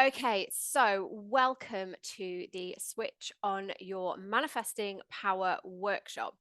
Okay, so welcome to the Switch on Your Manifesting Power workshop.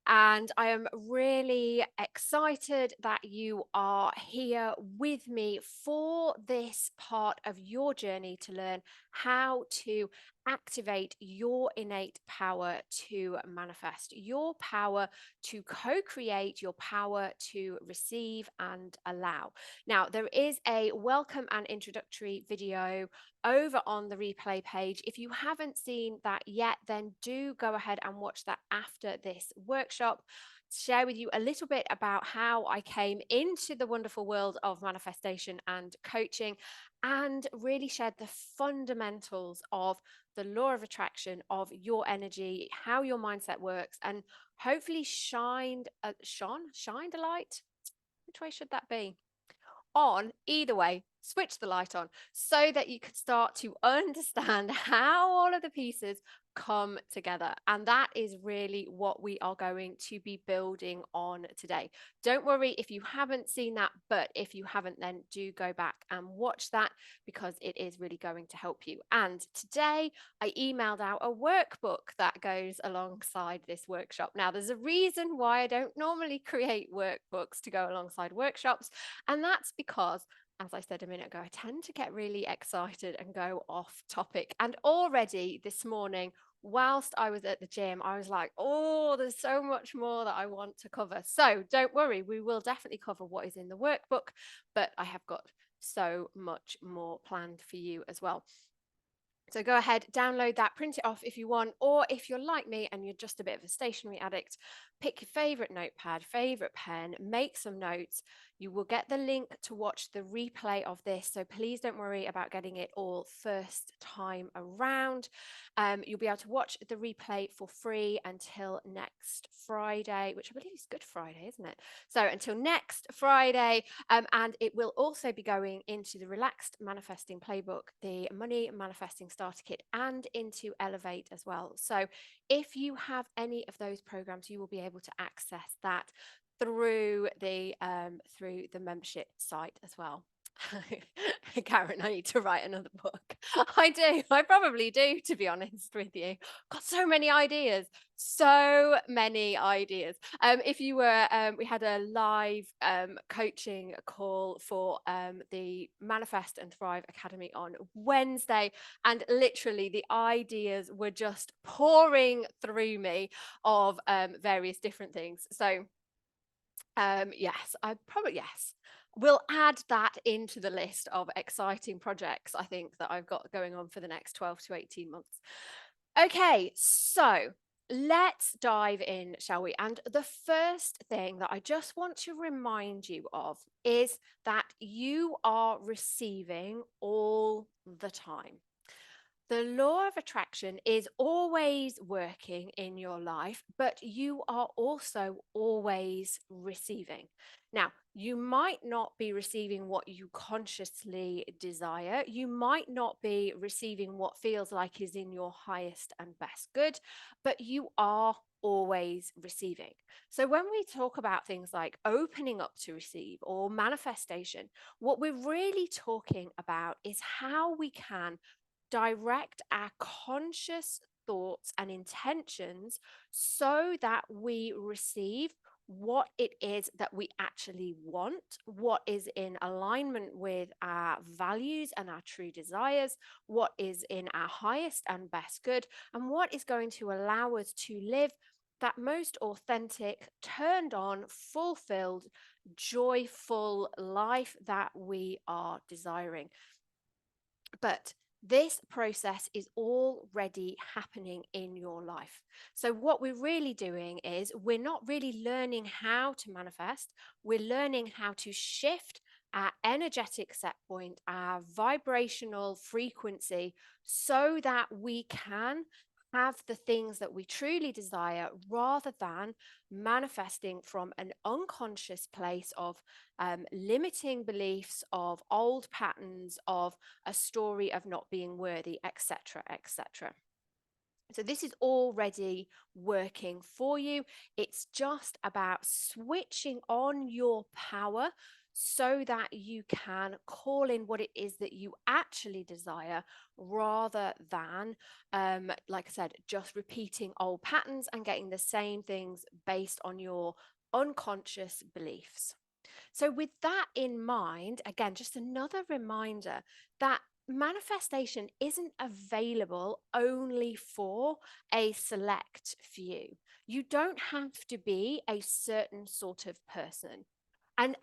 And I am really excited that you are here with me for this part of your journey to learn how to activate your innate power to manifest, your power to co create, your power to receive and allow. Now, there is a welcome and introductory video over on the replay page. If you haven't seen that yet, then do go ahead and watch that after this workshop. Share with you a little bit about how I came into the wonderful world of manifestation and coaching, and really shared the fundamentals of the law of attraction, of your energy, how your mindset works, and hopefully shined a light. Which way should that be? On either way, switch the light on so that you could start to understand how all of the pieces come together. And that is really what we are going to be building on today. Don't worry if you haven't seen that, but if you haven't, then do go back and watch that because it is really going to help you. And today I emailed out a workbook that goes alongside this workshop. Now, there's a reason why I don't normally create workbooks to go alongside workshops, and that's because, as I said a minute ago, I tend to get really excited and go off topic. And already this morning, whilst I was at the gym, I was like, oh, there's so much more that I want to cover. So don't worry, we will definitely cover what is in the workbook, but I have got so much more planned for you as well. So go ahead, download that, print it off if you want, or if you're like me and you're just a bit of a stationery addict, pick your favorite notepad, favorite pen, make some notes. You will get the link to watch the replay of this. So please don't worry about getting it all first time around. You'll be able to watch the replay for free until next Friday, which I believe is Good Friday, isn't it? So until next Friday. And it will also be going into the Relaxed Manifesting Playbook, the Money Manifesting Starter Kit, and into Elevate as well. So if you have any of those programs, you will be able to access that through the membership site as well. Karen, I need to write another book. I do. I probably do, to be honest with you. Got so many ideas. So many ideas. If you were, we had a live coaching call for the Manifest and Thrive Academy on Wednesday, and literally the ideas were just pouring through me of various different things. So yes, yes. We'll add that into the list of exciting projects I think that I've got going on for the next 12 to 18 months. Okay, so let's dive in, shall we? And the first thing that I just want to remind you of is that you are receiving all the time. The law of attraction is always working in your life, but you are also always receiving. Now, you might not be receiving what you consciously desire. You might not be receiving what feels like is in your highest and best good, but you are always receiving. So when we talk about things like opening up to receive or manifestation, what we're really talking about is how we can direct our conscious thoughts and intentions so that we receive what it is that we actually want, what is in alignment with our values and our true desires, what is in our highest and best good, and what is going to allow us to live that most authentic, turned on, fulfilled, joyful life that we are desiring. But this process is already happening in your life. So, what we're really doing is we're not really learning how to manifest, we're learning how to shift our energetic set point, our vibrational frequency, so that we can have the things that we truly desire rather than manifesting from an unconscious place of limiting beliefs, of old patterns, of a story of not being worthy, etc., etc. So this is already working for you. It's just about switching on your power so that you can call in what it is that you actually desire, rather than, like I said, just repeating old patterns and getting the same things based on your unconscious beliefs. So, with that in mind, again, just another reminder that manifestation isn't available only for a select few. You don't have to be a certain sort of person.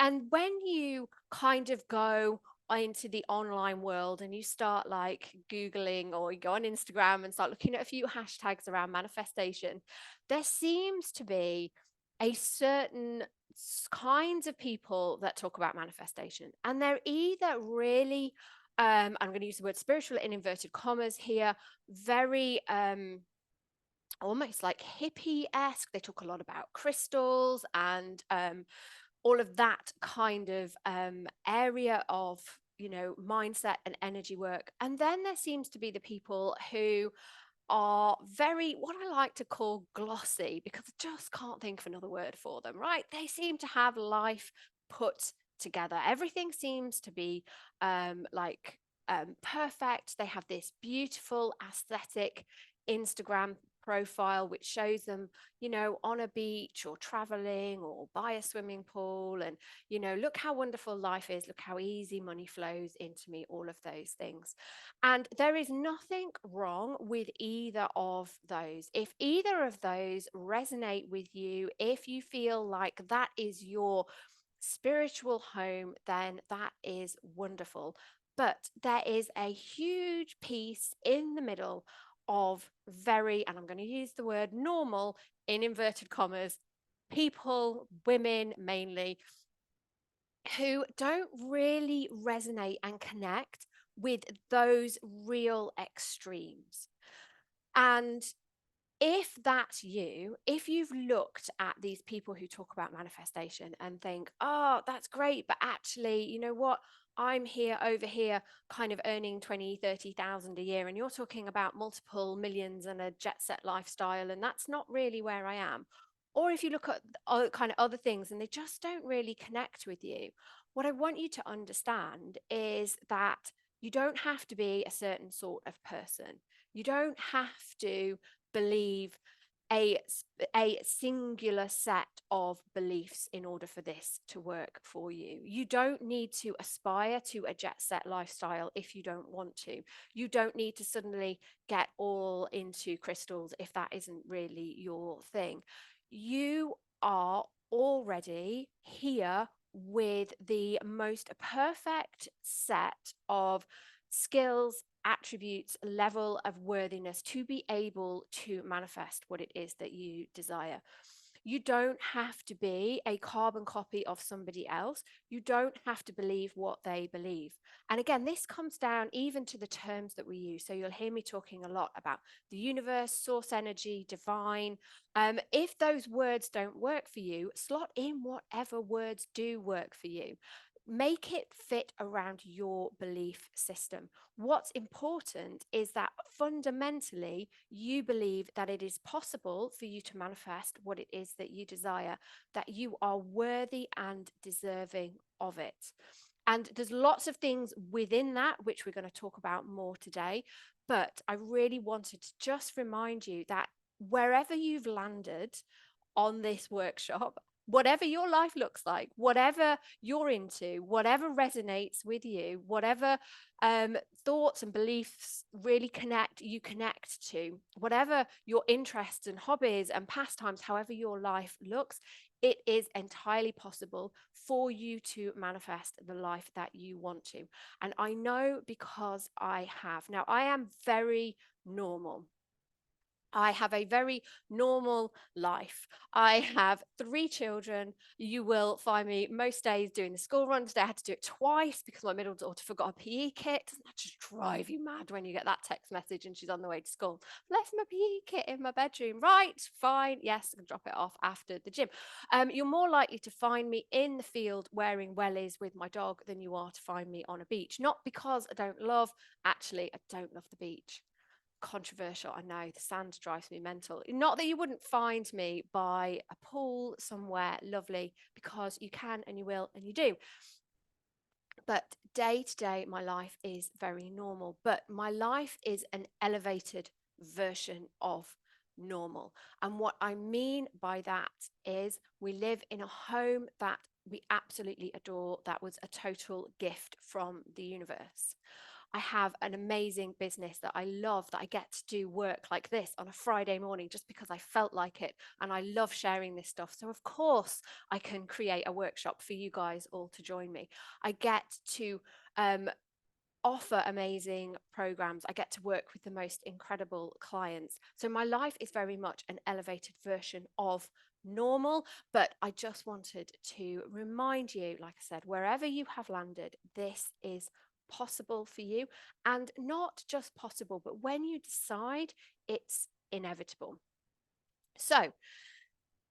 And when you kind of go into the online world and you start like Googling, or you go on Instagram and start looking at a few hashtags around manifestation, there seems to be a certain kinds of people that talk about manifestation. And they're either really, I'm going to use the word spiritual in inverted commas here, very almost like hippie-esque. They talk a lot about crystals and all of that kind of area of, mindset and energy work. And then there seems to be the people who are very, what I like to call, glossy, because I just can't think of another word for them, right? They seem to have life put together. Everything seems to be perfect. They have this beautiful aesthetic Instagram profile which shows them, on a beach or traveling or by a swimming pool, and look how wonderful life is, look how easy money flows into me, all of those things. And there is nothing wrong with either of those. If either of those resonate with you, if you feel like that is your spiritual home, then that is wonderful. But there is a huge piece in the middle of very, and I'm going to use the word normal in inverted commas, people, women mainly, who don't really resonate and connect with those real extremes. And if that's you, if you've looked at these people who talk about manifestation and think, oh, that's great, but actually, you know what? I'm here over here kind of earning 20, 30,000 a year, and you're talking about multiple millions and a jet set lifestyle, and that's not really where I am. Or if you look at kind of other things and they just don't really connect with you, what I want you to understand is that you don't have to be a certain sort of person. You don't have to believe a a singular set of beliefs in order for this to work for you. You don't need to aspire to a jet set lifestyle if you don't want to. You don't need to suddenly get all into crystals if that isn't really your thing. You are already here with the most perfect set of skills, attributes, level of worthiness to be able to manifest what it is that you desire. You don't have to be a carbon copy of somebody else. You don't have to believe what they believe. And again, this comes down even to the terms that we use. So you'll hear me talking a lot about the universe, source energy, divine. If those words don't work for you, slot in whatever words do work for you. Make it fit around your belief system. What's important is that fundamentally you believe that it is possible for you to manifest what it is that you desire, that you are worthy and deserving of it. And there's lots of things within that, which we're going to talk about more today. But I really wanted to just remind you that wherever you've landed on this workshop, whatever your life looks like, whatever you're into, whatever resonates with you, whatever thoughts and beliefs really connect to, whatever your interests and hobbies and pastimes, however your life looks, it is entirely possible for you to manifest the life that you want to. And I know because I have. Now, I am very normal. I have a very normal life. I have 3 children. You will find me most days doing the school run. Today I had to do it twice because my middle daughter forgot a PE kit. Doesn't that just drive you mad when you get that text message and she's on the way to school? Left my PE kit in my bedroom. Right, fine. Yes, I can drop it off after the gym. You're more likely to find me in the field wearing wellies with my dog than you are to find me on a beach. Not because I don't love, actually, I don't love the beach. Controversial, I know, the sand drives me mental. Not that you wouldn't find me by a pool somewhere lovely, because you can and you will and you do. But day to day, my life is very normal. But my life is an elevated version of normal. And what I mean by that is we live in a home that we absolutely adore, that was a total gift from the universe. I have an amazing business that I love, that I get to do work like this on a Friday morning just because I felt like it. And I love sharing this stuff. So, of course, I can create a workshop for you guys all to join me. I get to offer amazing programs. I get to work with the most incredible clients. So, my life is very much an elevated version of normal. But I just wanted to remind you, like I said, wherever you have landed, this is possible for you, and not just possible, but when you decide, it's inevitable. So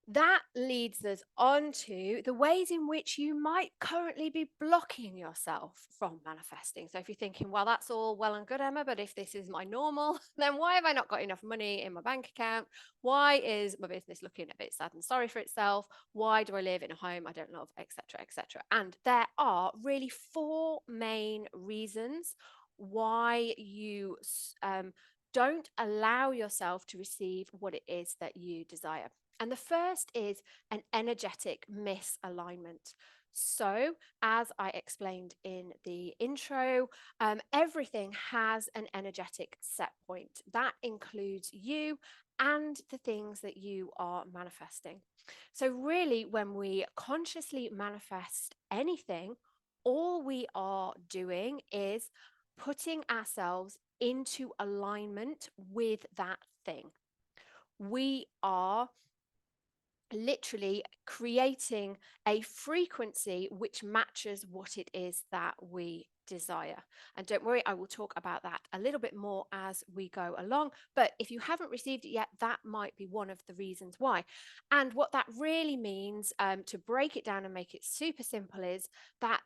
that leads us on to the ways in which you might currently be blocking yourself from manifesting. So if you're thinking, well, that's all well and good, Emma, but if this is my normal, then why have I not got enough money in my bank account? Why is my business looking a bit sad and sorry for itself? Why do I live in a home I don't love, etc., etc.? And there are really four main reasons why you don't allow yourself to receive what it is that you desire. And the first is an energetic misalignment. So, as I explained in the intro, everything has an energetic set point. That includes you and the things that you are manifesting. So, really, when we consciously manifest anything, all we are doing is putting ourselves into alignment with that thing. We are literally creating a frequency which matches what it is that we desire. And don't worry, I will talk about that a little bit more as we go along. But if you haven't received it yet, that might be one of the reasons why. And what that really means, to break it down and make it super simple, is that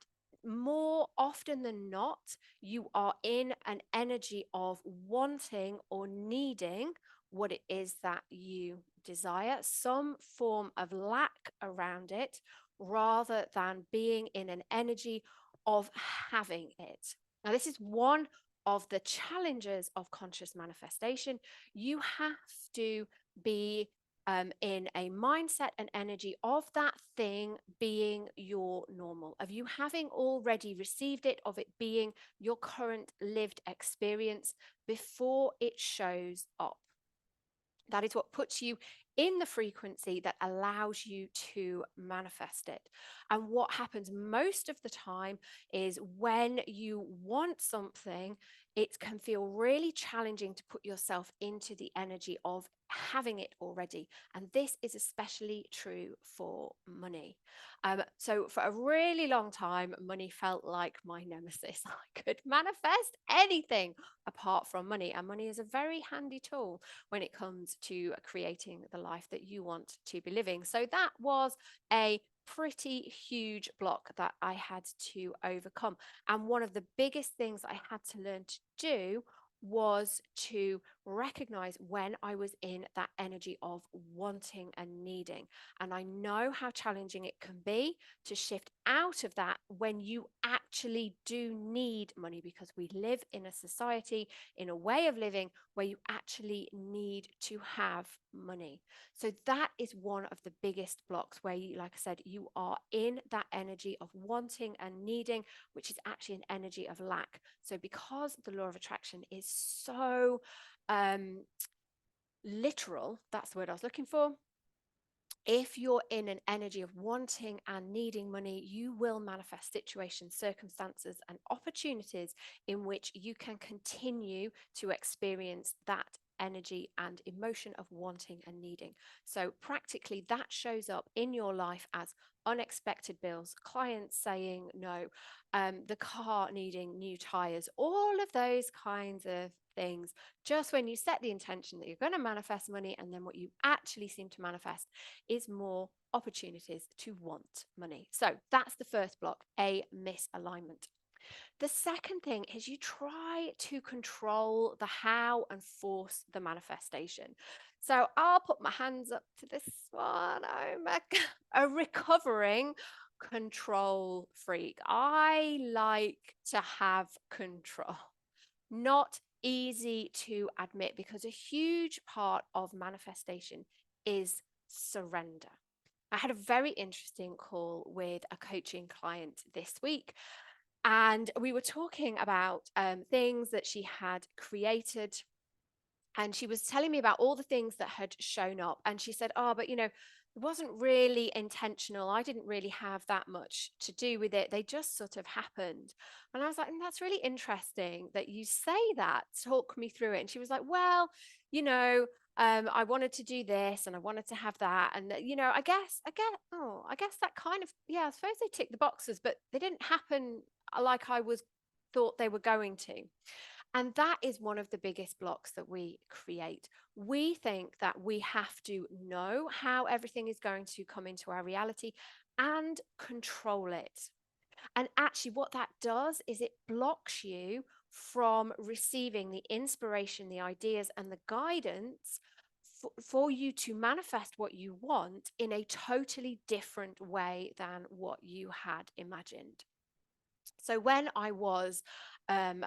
more often than not, you are in an energy of wanting or needing what it is that you desire, some form of lack around it, rather than being in an energy of having it. Now, this is one of the challenges of conscious manifestation. You have to be in a mindset and energy of that thing being your normal, of you having already received it, of it being your current lived experience before it shows up. That is what puts you in the frequency that allows you to manifest it. And what happens most of the time is when you want something, it can feel really challenging to put yourself into the energy of having it already. And this is especially true for money. So for a really long time, money felt like my nemesis. I could manifest anything apart from money. And money is a very handy tool when it comes to creating the life that you want to be living. So that was a pretty huge block that I had to overcome. And one of the biggest things I had to learn to do was to recognize when I was in that energy of wanting and needing. And I know how challenging it can be to shift out of that when you actually do need money, because we live in a society, in a way of living where you actually need to have money. So that is one of the biggest blocks where you, like I said, you are in that energy of wanting and needing, which is actually an energy of lack. So because the law of attraction is so literal, that's the word I was looking for. If you're in an energy of wanting and needing money, you will manifest situations, circumstances, and opportunities in which you can continue to experience that energy and emotion of wanting and needing. So, practically, that shows up in your life as unexpected bills, clients saying no, the car needing new tires, all of those kinds of things. Just when you set the intention that you're going to manifest money, and then what you actually seem to manifest is more opportunities to want money. So that's the first block, a misalignment. The second thing is you try to control the how and force the manifestation. So I'll put my hands up to this one. Oh my God. A recovering control freak. I like to have control. Not easy to admit because a huge part of manifestation is surrender. I had a very interesting call with a coaching client this week, and we were talking about things that she had created. And she was telling me about all the things that had shown up. And she said, oh, but it wasn't really intentional. I didn't really have that much to do with it. They just sort of happened. And I was like, that's really interesting that you say that. Talk me through it. And she was like, well, I wanted to do this and I wanted to have that. And, I guess that kind of, yeah, I suppose they tick the boxes, but they didn't happen like I was thought they were going to. And that is one of the biggest blocks that we create. We think that we have to know how everything is going to come into our reality and control it. And actually, what that does is it blocks you from receiving the inspiration, the ideas, and the guidance for you to manifest what you want in a totally different way than what you had imagined. So when I was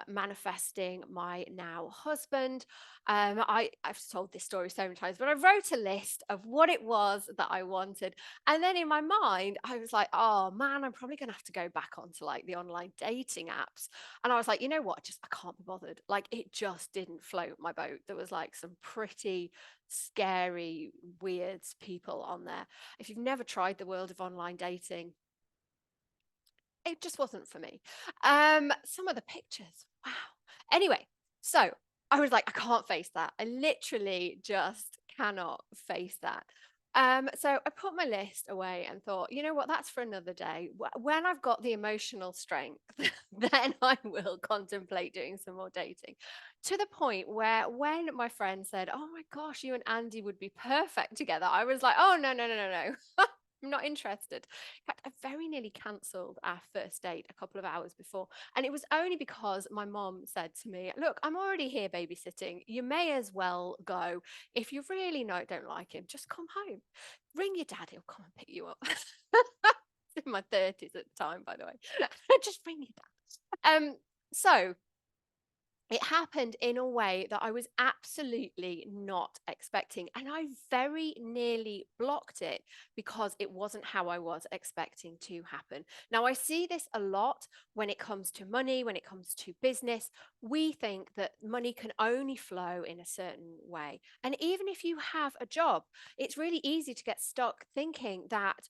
manifesting my now husband, I've told this story so many times, but I wrote a list of what it was that I wanted. And then in my mind, I was like, oh man, I'm probably going to have to go back onto like the online dating apps. And I was like, you know what? Just, I can't be bothered. Like it just didn't float my boat. There was like some pretty scary, weird people on there. If you've never tried the world of online dating, it just wasn't for me. Some of the pictures, wow. Anyway, so I was like, I can't face that. I literally just cannot face that. So I put my list away and thought, you know what, that's for another day. When I've got the emotional strength, then I will contemplate doing some more dating. To the point where when my friend said, oh my gosh, you and Andy would be perfect together, I was like, oh, no, no, no, no, no. I'm not interested. In fact, I very nearly cancelled our first date a couple of hours before. And it was only because my mom said to me, look, I'm already here babysitting. You may as well go. If you really don't like him, just come home. Ring your dad, he'll come and pick you up. In my 30s at the time, by the way. Just ring your dad. So it happened in a way that I was absolutely not expecting. And I very nearly blocked it because it wasn't how I was expecting to happen. Now, I see this a lot when it comes to money, when it comes to business. We think that money can only flow in a certain way. And even if you have a job, it's really easy to get stuck thinking that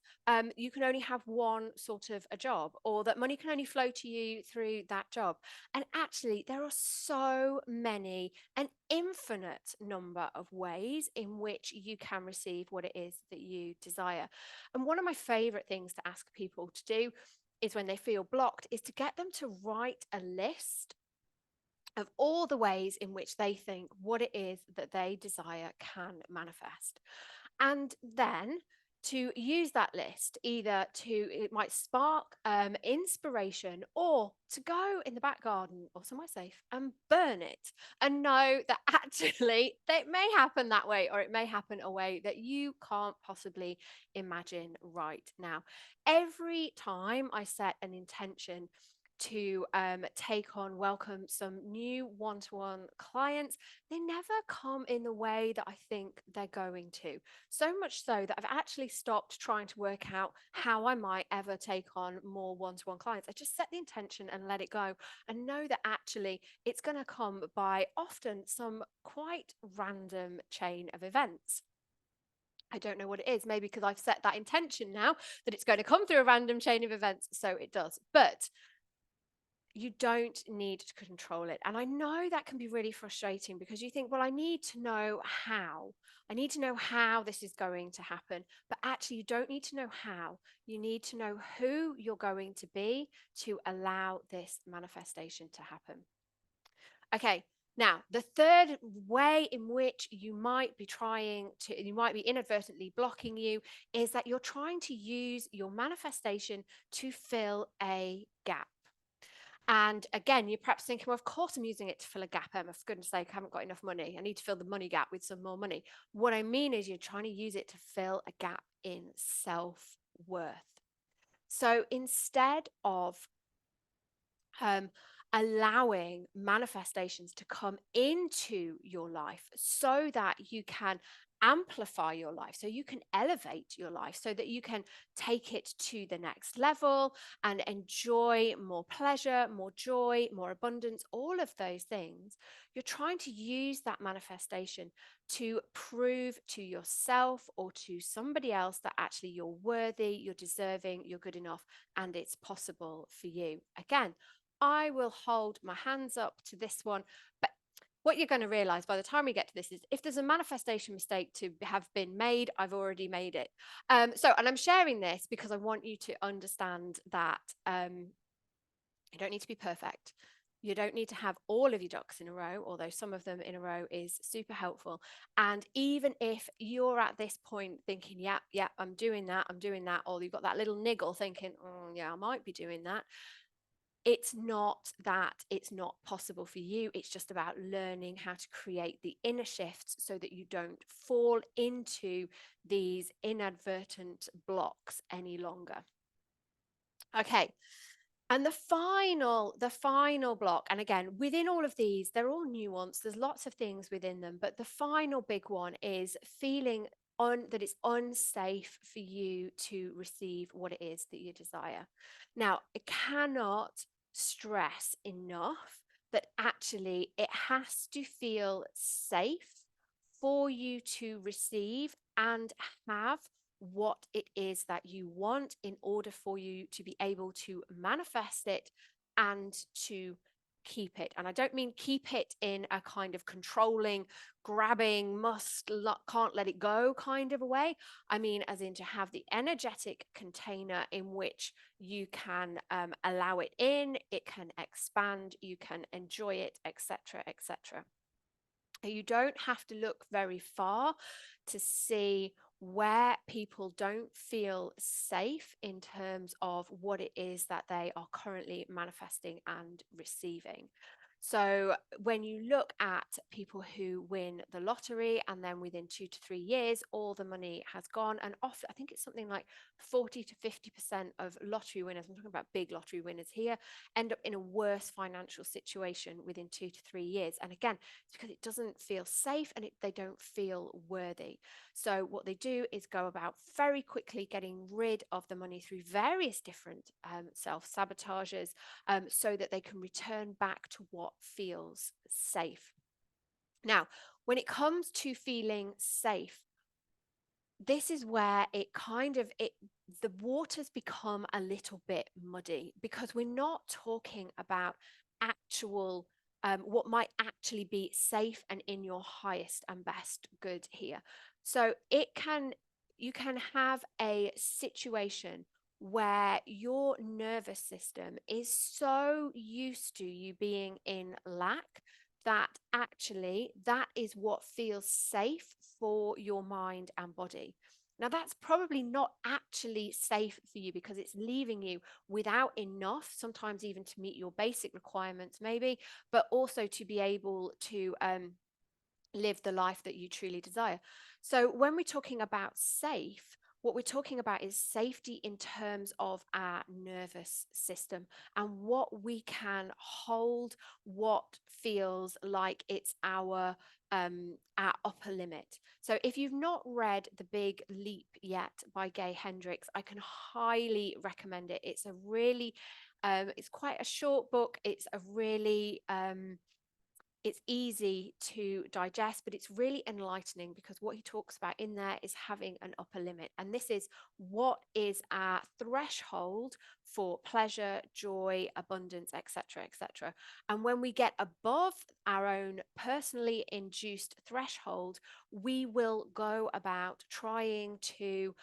you can only have one sort of a job, or that money can only flow to you through that job. And actually, there are so many, an infinite number of ways in which you can receive what it is that you desire. And one of my favorite things to ask people to do is when they feel blocked, is to get them to write a list of all the ways in which they think what it is that they desire can manifest. And then to use that list either it might spark inspiration, or to go in the back garden or somewhere safe and burn it, and know that actually it may happen that way, or it may happen a way that you can't possibly imagine right now. Every time I set an intention to welcome some new one-to-one clients, they never come in the way that I think they're going to. So much so that I've actually stopped trying to work out how I might ever take on more one-to-one clients. I just set the intention and let it go, and know that actually it's going to come by often some quite random chain of events. I don't know what it is, maybe because I've set that intention now that it's going to come through a random chain of events, so it does. But you don't need to control it. And I know that can be really frustrating, because you think, well, I need to know how. I need to know how this is going to happen. But actually, you don't need to know how. You need to know who you're going to be to allow this manifestation to happen. Okay. Now, the third way in which you might be inadvertently blocking you, is that you're trying to use your manifestation to fill a gap. And again, you're perhaps thinking, well, of course I'm using it to fill a gap, Emma. For goodness sake, I haven't got enough money. I need to fill the money gap with some more money. What I mean is, you're trying to use it to fill a gap in self-worth. So instead of um, allowing manifestations to come into your life so that you can amplify your life, so you can elevate your life, so that you can take it to the next level and enjoy more pleasure, more joy, more abundance, all of those things. You're trying to use that manifestation to prove to yourself or to somebody else that actually you're worthy, you're deserving, you're good enough, and it's possible for you. Again, I will hold my hands up to this one. But what you're going to realize by the time we get to this is if there's a manifestation mistake to have been made, I've already made it. And I'm sharing this because I want you to understand that you don't need to be perfect. You don't need to have all of your ducks in a row, although some of them in a row is super helpful. And even if you're at this point thinking, yeah, I'm doing that, or you've got that little niggle thinking, oh, yeah, I might be doing that, it's not that it's not possible for you. It's just about learning how to create the inner shifts so that you don't fall into these inadvertent blocks any longer. Okay. And the final block, and again, within all of these, they're all nuanced. There's lots of things within them, but the final big one is feeling that it's unsafe for you to receive what it is that you desire. Now, I cannot stress enough that actually it has to feel safe for you to receive and have what it is that you want in order for you to be able to manifest it and to keep it. And I don't mean keep it in a kind of controlling, grabbing, can't let it go kind of a way. I mean, as in to have the energetic container in which you can allow it in, it can expand, you can enjoy it, etc., etc. You don't have to look very far to see where people don't feel safe in terms of what it is that they are currently manifesting and receiving. So when you look at people who win the lottery and then within 2 to 3 years, all the money has gone, and often I think it's something like 40 to 50% of lottery winners, I'm talking about big lottery winners here, end up in a worse financial situation within 2 to 3 years. And again, it's because it doesn't feel safe and they don't feel worthy. So what they do is go about very quickly getting rid of the money through various different self-sabotages, so that they can return back to what feels safe. Now, when it comes to feeling safe, this is where the waters become a little bit muddy, because we're not talking about actual what might actually be safe and in your highest and best good here. So you can have a situation where your nervous system is so used to you being in lack that actually that is what feels safe for your mind and body. Now, that's probably not actually safe for you because it's leaving you without enough, sometimes even to meet your basic requirements, maybe, but also to be able to live the life that you truly desire. So, when we're talking about safe, what we're talking about is safety in terms of our nervous system and what we can hold, what feels like it's our upper limit. So if you've not read The Big Leap yet by Gay Hendricks, I can highly recommend it. It's a really it's quite a short book. It's a really it's easy to digest, but it's really enlightening because what he talks about in there is having an upper limit. And this is what is our threshold for pleasure, joy, abundance, etc., etc. And when we get above our own personally induced threshold, we will go about trying to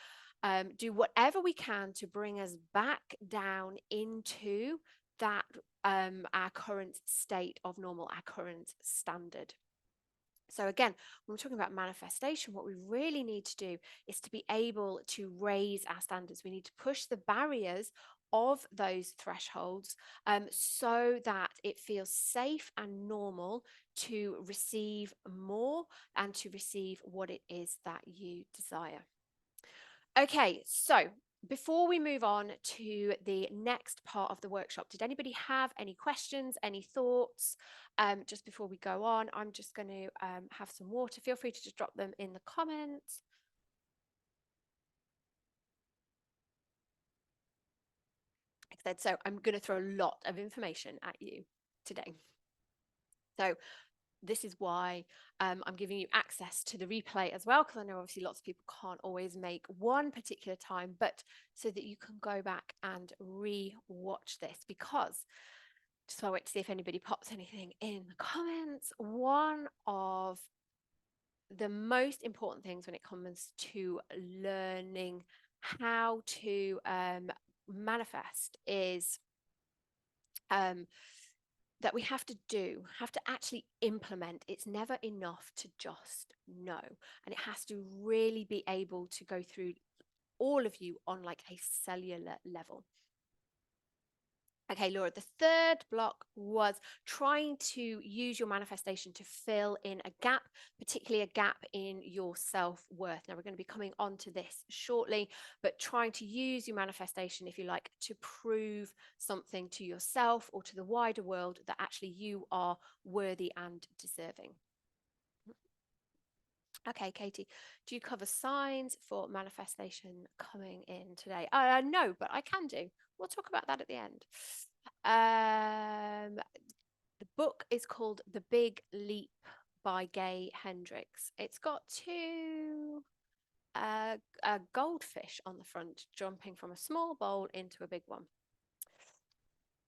do whatever we can to bring us back down into that our current state of normal, our current standard. So again, when we're talking about manifestation, what we really need to do is to be able to raise our standards. We need to push the barriers of those thresholds so that it feels safe and normal to receive more and to receive what it is that you desire. Okay, so before we move on to the next part of the workshop, did anybody have any questions, any thoughts? Just before we go on, I'm just going to have some water. Feel free to just drop them in the comments. Like I said, so I'm going to throw a lot of information at you today. So this is why I'm giving you access to the replay as well, because I know obviously lots of people can't always make one particular time, but so that you can go back and re-watch this, because just while I wait to see if anybody pops anything in the comments, one of the most important things when it comes to learning how to manifest is that we have to actually implement. It's never enough to just know, and it has to really be able to go through all of you on like a cellular level. Okay, Laura, the third block was trying to use your manifestation to fill in a gap, particularly a gap in your self-worth. Now, we're going to be coming on to this shortly, but trying to use your manifestation, if you like, to prove something to yourself or to the wider world that actually you are worthy and deserving. Okay, Katie, do you cover signs for manifestation coming in today? No, but I can do. We'll talk about that at the end. The book is called The Big Leap by Gay Hendricks. It's got two a goldfish on the front jumping from a small bowl into a big one.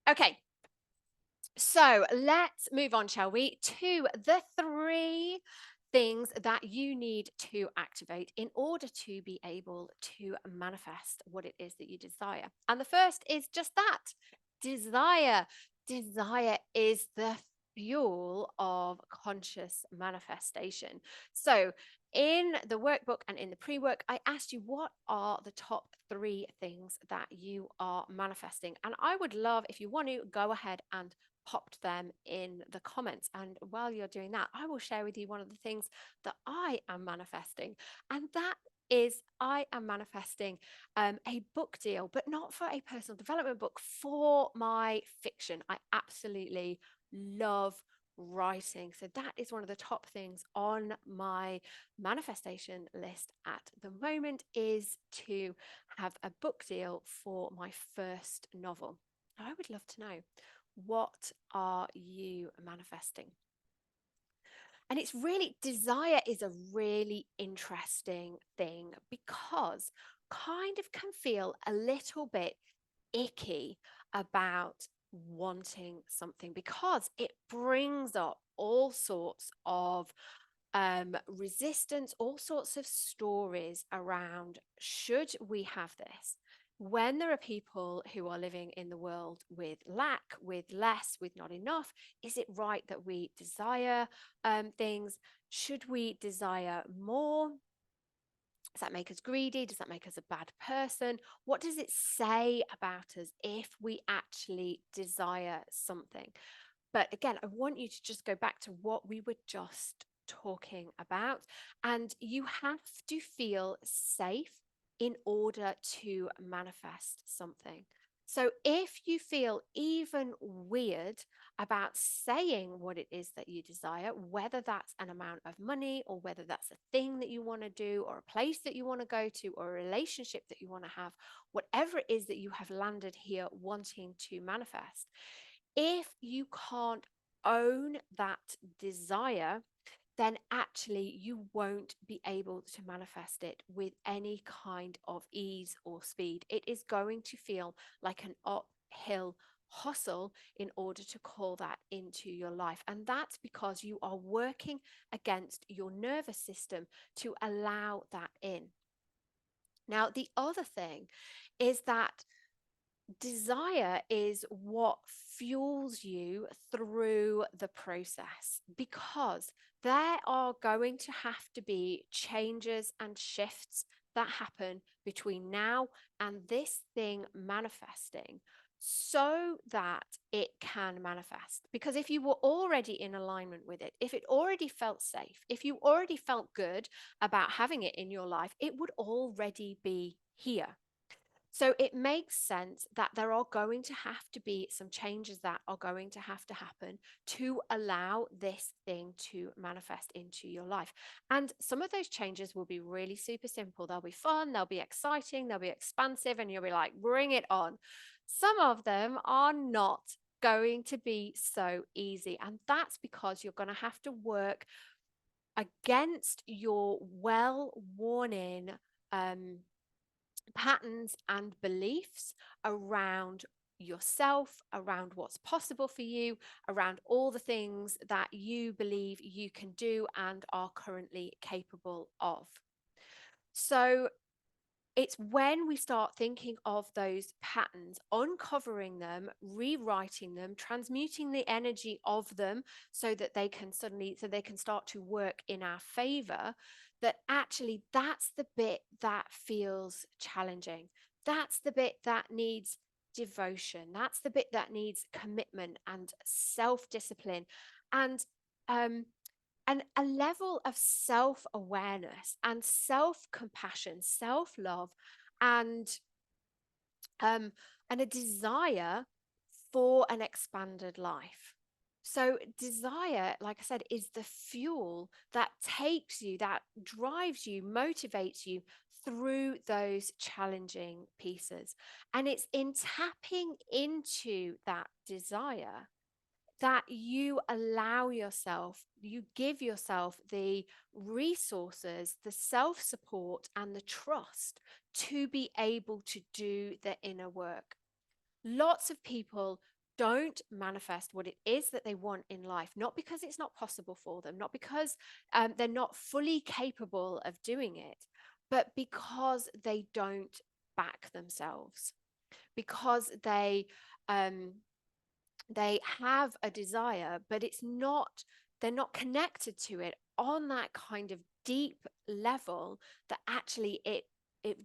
Okay, so let's move on, shall we, to the 3 things that you need to activate in order to be able to manifest what it is that you desire. And the first is just that, desire. Desire is the fuel of conscious manifestation. So in the workbook and in the pre-work, I asked you what are the top 3 things that you are manifesting. And I would love, if you want to, go ahead and popped them in the comments. And while you're doing that, I will share with you one of the things that I am manifesting. And that is I am manifesting a book deal, but not for a personal development book, for my fiction. I absolutely love writing. So that is one of the top things on my manifestation list at the moment, is to have a book deal for my first novel. I would love to know, what are you manifesting? And it's really, desire is a really interesting thing, because kind of can feel a little bit icky about wanting something, because it brings up all sorts of resistance, all sorts of stories around, should we have this? When there are people who are living in the world with lack, with less, with not enough, is it right that we desire things? Should we desire more? Does that make us greedy? Does that make us a bad person? What does it say about us if we actually desire something? But again, I want you to just go back to what we were just talking about. And you have to feel safe in order to manifest something. So if you feel even weird about saying what it is that you desire, whether that's an amount of money, or whether that's a thing that you want to do, or a place that you want to go to, or a relationship that you want to have, whatever it is that you have landed here wanting to manifest, if you can't own that desire, then actually you won't be able to manifest it with any kind of ease or speed. It is going to feel like an uphill hustle in order to call that into your life. And that's because you are working against your nervous system to allow that in. Now, the other thing is that desire is what fuels you through the process, because there are going to have to be changes and shifts that happen between now and this thing manifesting, so that it can manifest. Because if you were already in alignment with it, if it already felt safe, if you already felt good about having it in your life, it would already be here. So it makes sense that there are going to have to be some changes that are going to have to happen to allow this thing to manifest into your life. And some of those changes will be really super simple. They'll be fun, they'll be exciting, they'll be expansive, and you'll be like, bring it on. Some of them are not going to be so easy. And that's because you're going to have to work against your well worn in patterns and beliefs around yourself, around what's possible for you, around all the things that you believe you can do and are currently capable of. So it's when we start thinking of those patterns, uncovering them, rewriting them, transmuting the energy of them so that they can start to work in our favor, that actually that's the bit that feels challenging. That's the bit that needs devotion. That's the bit that needs commitment and self-discipline and um and a level of self-awareness and self-compassion, self-love, and um, and a desire for an expanded life. So desire, like I said, is the fuel that takes you, that drives you, motivates you through those challenging pieces. And it's in tapping into that desire that you allow yourself, you give yourself the resources, the self support, and the trust to be able to do the inner work. Lots of people don't manifest what it is that they want in life, not because it's not possible for them, not because they're not fully capable of doing it, but because they don't back themselves, because they have a desire, but they're not connected to it on that kind of deep level that actually it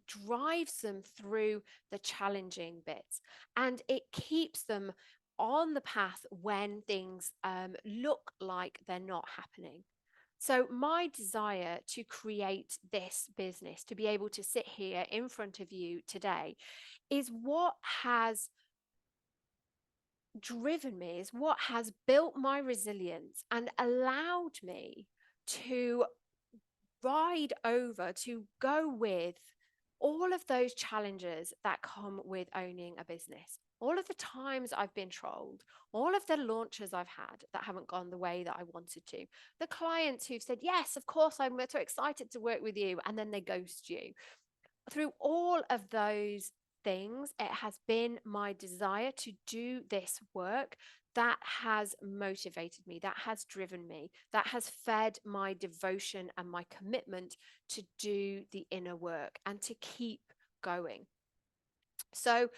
drives them through the challenging bits, and it keeps them on the path when things look like they're not happening. So my desire to create this business, to be able to sit here in front of you today, is what has driven me, is what has built my resilience and allowed me to ride over, to go with all of those challenges that come with owning a business. All of the times I've been trolled, all of the launches I've had that haven't gone the way that I wanted to, the clients who've said, yes, of course, I'm so excited to work with you, and then they ghost you. Through all of those things, it has been my desire to do this work that has motivated me, that has driven me, that has fed my devotion and my commitment to do the inner work and to keep going. So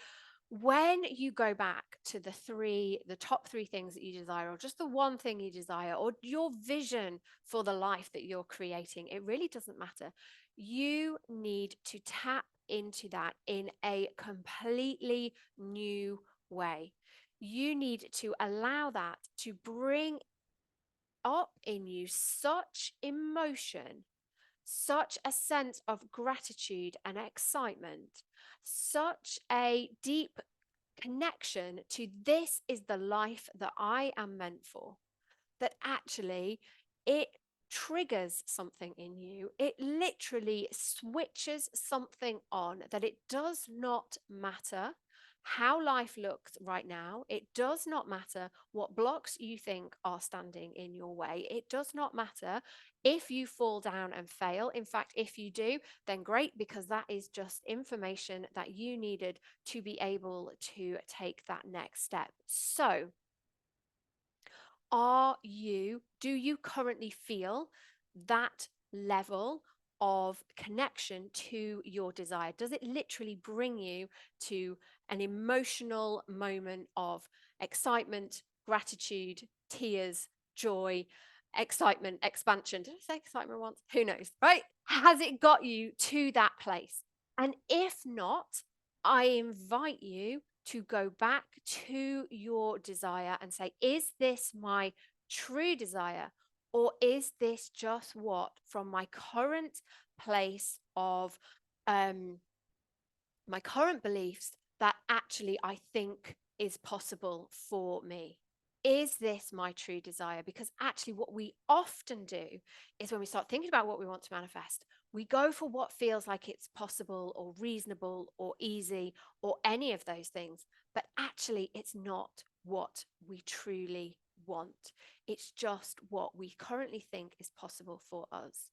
when you go back to the top three things that you desire, or just the one thing you desire, or your vision for the life that you're creating, it really doesn't matter. You need to tap into that in a completely new way. You need to allow that to bring up in you such emotion, such a sense of gratitude and excitement, such a deep connection to this is the life that I am meant for, that actually it triggers something in you. It literally switches something on, that it does not matter how life looks right now. It does not matter what blocks you think are standing in your way. It does not matter if you fall down and fail. In fact, if you do, then great, because that is just information that you needed to be able to take that next step. So, do you currently feel that level of connection to your desire? Does it literally bring you to an emotional moment of excitement, gratitude, tears, joy, excitement, expansion? Did I say excitement once? Who knows, right? Has it got you to that place? And if not, I invite you to go back to your desire and say, is this my true desire? Or is this just what, from my current place of my current beliefs that actually I think is possible for me? Is this my true desire? Because actually, what we often do is when we start thinking about what we want to manifest, we go for what feels like it's possible or reasonable or easy or any of those things. But actually, it's not what we truly want. It's just what we currently think is possible for us.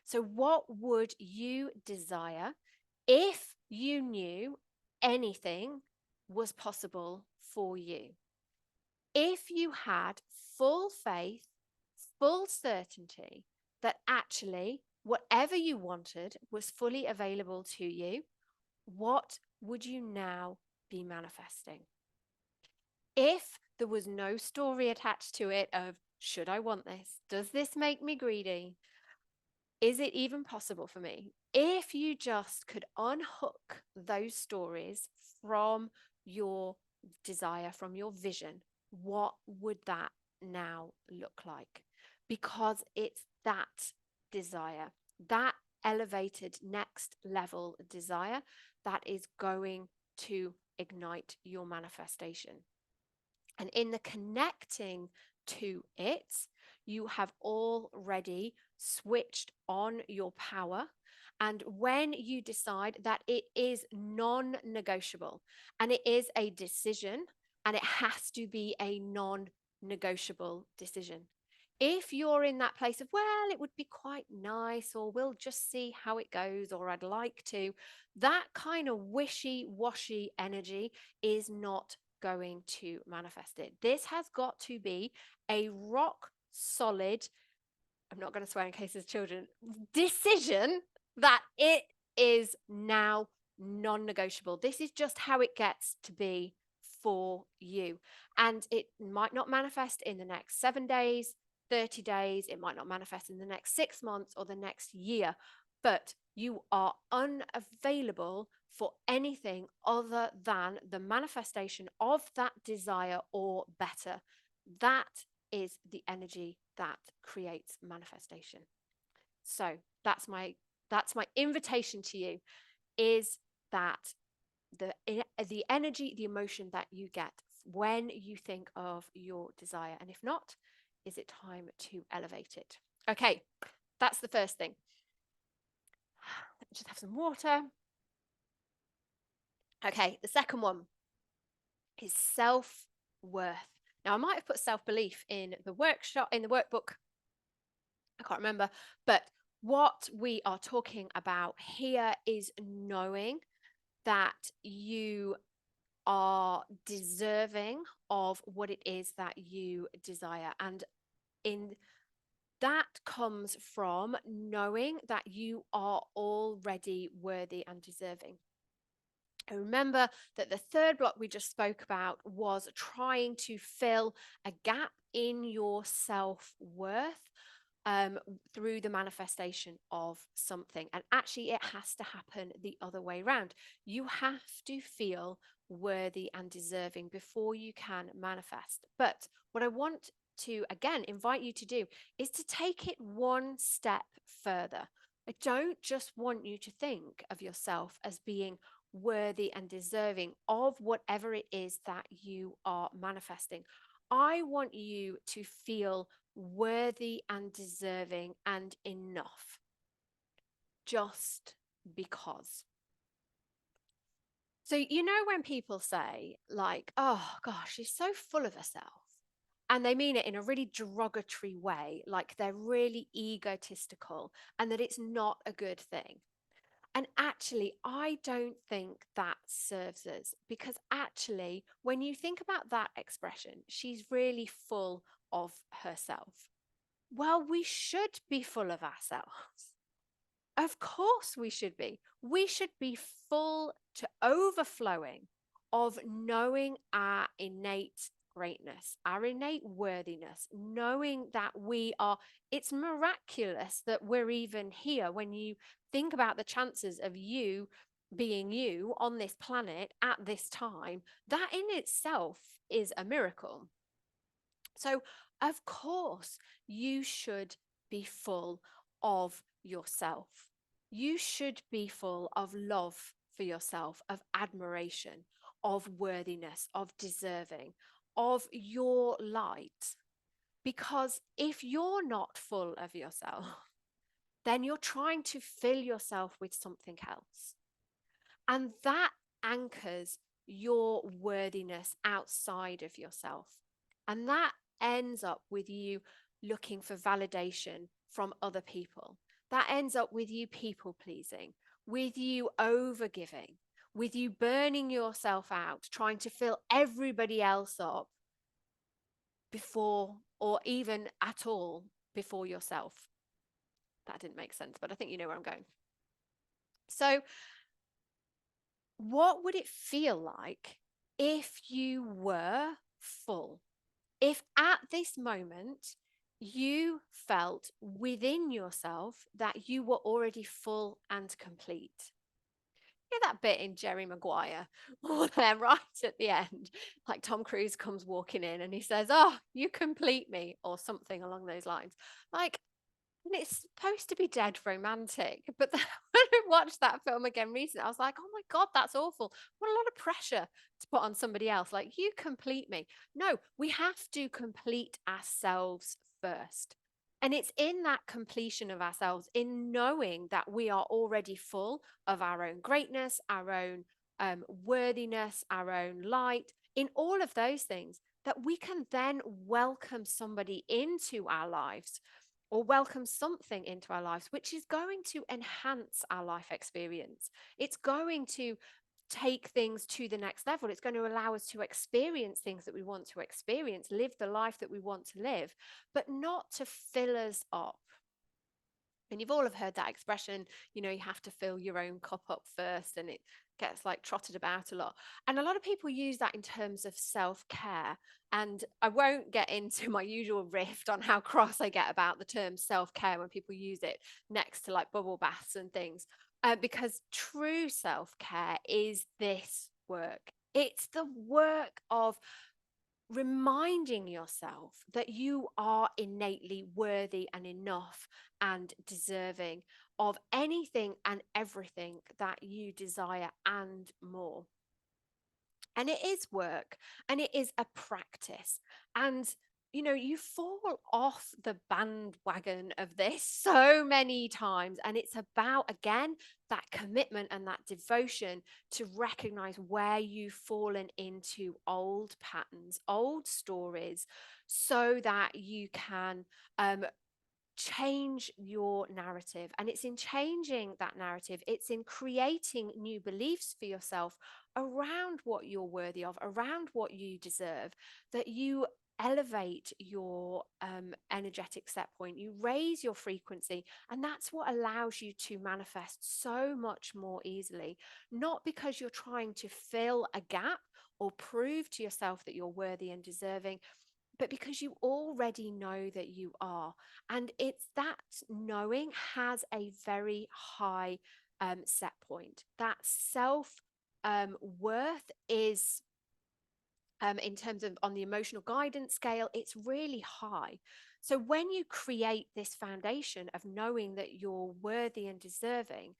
So, what would you desire if you knew anything was possible for you? If you had full faith, full certainty that actually whatever you wanted was fully available to you, what would you now be manifesting? If there was no story attached to it of, should I want this? Does this make me greedy? Is it even possible for me? If you just could unhook those stories from your desire, from your vision, what would that now look like? Because it's that desire, that elevated next level desire that is going to ignite your manifestation. And in the connecting to it, you have already switched on your power. And when you decide that it is non negotiable and it is a decision and it has to be a non negotiable decision. If you're in that place of, well, it would be quite nice, or we'll just see how it goes, or I'd like to, that kind of wishy washy energy is not going to manifest it. This has got to be a rock solid, I'm not going to swear in case there's children, decision that it is now non negotiable. This is just how it gets to be for you. And it might not manifest in the next 7 days, 30 days. It might not manifest in the next 6 months or the next year, but you are unavailable for anything other than the manifestation of that desire or better. That is the energy that creates manifestation. So that's my invitation to you, is that the energy, the emotion that you get when you think of your desire, and if not, is it time to elevate it? Okay, that's the first thing. Let me just have some water. Okay, the second one is self-worth. Now, I might have put self-belief in the workshop, in the workbook, I can't remember, but what we are talking about here is knowing that you are deserving of what it is that you desire. And in that comes from knowing that you are already worthy and deserving. And remember that the third block we just spoke about was trying to fill a gap in your self-worth through the manifestation of something. And actually, it has to happen the other way around. You have to feel worthy and deserving before you can manifest. But what I want to, again, invite you to do is to take it one step further. I don't just want you to think of yourself as being worthy and deserving of whatever it is that you are manifesting. I want you to feel worthy and deserving and enough just because. So, you know, when people say, like, oh gosh, she's so full of herself, and they mean it in a really derogatory way, like they're really egotistical and that it's not a good thing. And actually, I don't think that serves us, because actually, when you think about that expression, she's really full of herself. Well, we should be full of ourselves. Of course, we should be. We should be full to overflowing of knowing our innate greatness, our innate worthiness, knowing that we are, it's miraculous that we're even here. When you think about the chances of you being you on this planet at this time, that in itself is a miracle. So, of course, you should be full of yourself. You should be full of love for yourself of admiration, of worthiness, of deserving, of your light. Because if you're not full of yourself, then you're trying to fill yourself with something else. And that anchors your worthiness outside of yourself. And that ends up with you looking for validation from other people. That ends up with you people pleasing, with you overgiving, with you burning yourself out, trying to fill everybody else up before, or even at all, before yourself. That didn't make sense, but I think you know where I'm going. So, what would it feel like if you were full? If at this moment you felt within yourself that you were already full and complete? You know that bit in Jerry Maguire, where right at the end, like Tom Cruise comes walking in and he says, "Oh, you complete me," or something along those lines. Like, and it's supposed to be dead romantic. But then when I watched that film again recently, I was like, oh my God, that's awful. What a lot of pressure to put on somebody else. Like, you complete me. No, we have to complete ourselves first. And it's in that completion of ourselves, in knowing that we are already full of our own greatness, our own worthiness, our own light, in all of those things, that we can then welcome somebody into our lives or welcome something into our lives which is going to enhance our life experience. It's going to take things to the next level. It's going to allow us to experience things that we want to experience, live the life that we want to live, but not to fill us up. And you've all have heard that expression, you know, you have to fill your own cup up first, and it gets like trotted about a lot. And a lot of people use that in terms of self-care. And I won't get into my usual rift on how cross I get about the term self-care when people use it next to like bubble baths and things. Because true self-care is this work. It's the work of reminding yourself that you are innately worthy and enough and deserving of anything and everything that you desire and more. And it is work and it is a practice. And you know, you fall off the bandwagon of this so many times. And it's about, again, that commitment and that devotion to recognize where you've fallen into old patterns, old stories, so that you can change your narrative. And it's in changing that narrative, it's in creating new beliefs for yourself around what you're worthy of, around what you deserve, that you elevate your energetic set point, you raise your frequency, and that's what allows you to manifest so much more easily. Not because you're trying to fill a gap or prove to yourself that you're worthy and deserving, but because you already know that you are. And it's that knowing has a very high set point. That self worth is, in terms of on the emotional guidance scale, it's really high. So when you create this foundation of knowing that you're worthy and deserving,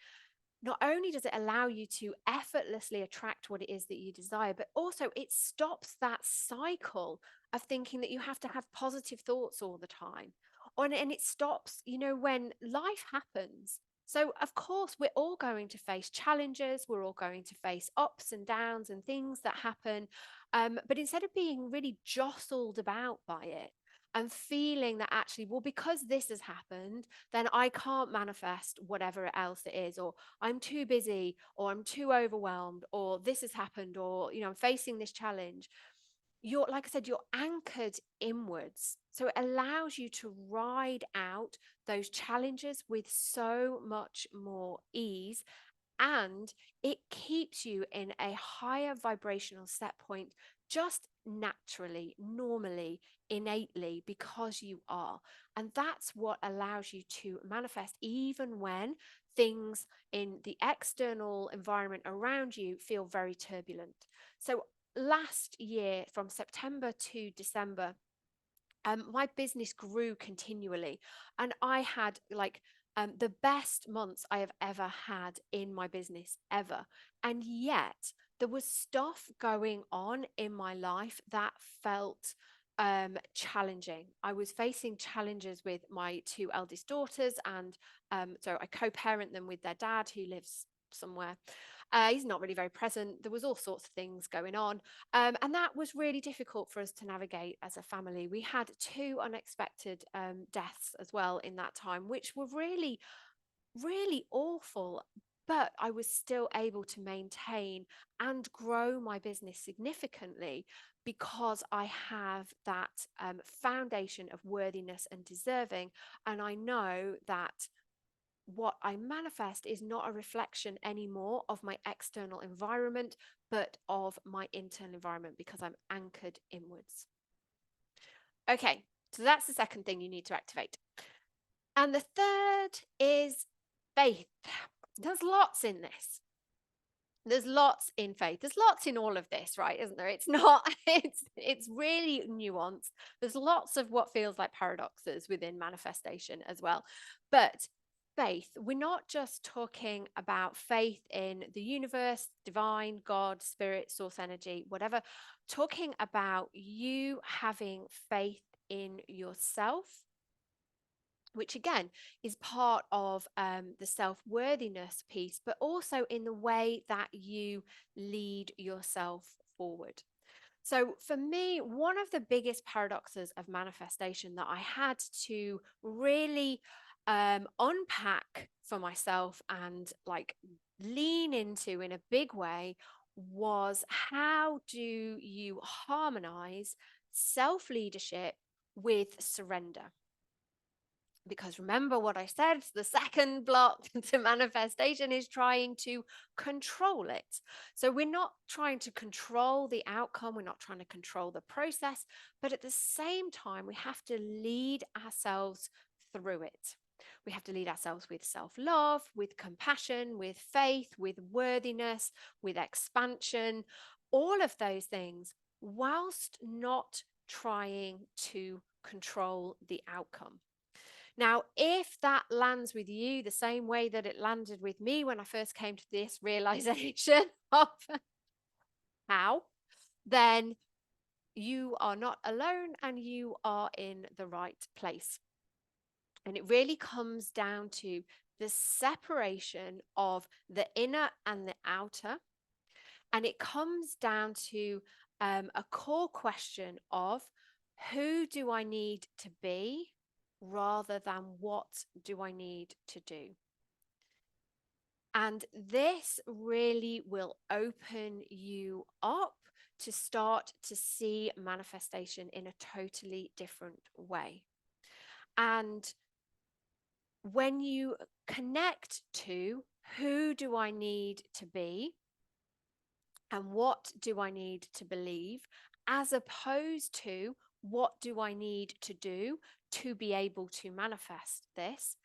not only does it allow you to effortlessly attract what it is that you desire, but also it stops that cycle of thinking that you have to have positive thoughts all the time. And it stops, you know, when life happens. So, of course, we're all going to face challenges, we're all going to face ups and downs and things that happen. But instead of being really jostled about by it, and feeling that actually, well, because this has happened, then I can't manifest whatever else it is, or I'm too busy, or I'm too overwhelmed, or this has happened, or, you know, I'm facing this challenge. You're, like I said, you're anchored inwards. So it allows you to ride out those challenges with so much more ease. And it keeps you in a higher vibrational set point just naturally, normally, innately, because you are. And that's what allows you to manifest even when things in the external environment around you feel very turbulent. So last year, from September to December, my business grew continually, and I had like the best months I have ever had in my business ever. And yet there was stuff going on in my life that felt challenging. I was facing challenges with my two eldest daughters, and so I co-parent them with their dad who lives somewhere. He's not really very present. There was all sorts of things going on, and that was really difficult for us to navigate as a family. We had two unexpected deaths as well in that time, which were really, really awful. But I was still able to maintain and grow my business significantly because I have that foundation of worthiness and deserving. And I know that what I manifest is not a reflection anymore of my external environment, but of my internal environment because I'm anchored inwards. Okay, so that's the second thing you need to activate. And the third is faith. There's lots in this. There's lots in faith. There's lots in all of this, right? Isn't there? It's not, it's really nuanced. There's lots of what feels like paradoxes within manifestation as well. But faith, we're not just talking about faith in the universe, divine, God, spirit, source energy, whatever, talking about you having faith in yourself, which again is part of the self-worthiness piece, but also in the way that you lead yourself forward. So for me, one of the biggest paradoxes of manifestation that I had to really unpack for myself and like lean into in a big way was, how do you harmonize self-leadership with surrender? Because remember what I said, the second block to manifestation is trying to control it. So we're not trying to control the outcome, we're not trying to control the process, but at the same time, we have to lead ourselves through it. We have to lead ourselves with self-love, with compassion, with faith, with worthiness, with expansion, all of those things, whilst not trying to control the outcome. Now, if that lands with you the same way that it landed with me when I first came to this realization of how, then you are not alone and you are in the right place. And it really comes down to the separation of the inner and the outer. And it comes down to a core question of, who do I need to be rather than what do I need to do? And this really will open you up to start to see manifestation in a totally different way. And when you connect to, who do I need to be and what do I need to believe, as opposed to what do I need to do to be able to manifest this,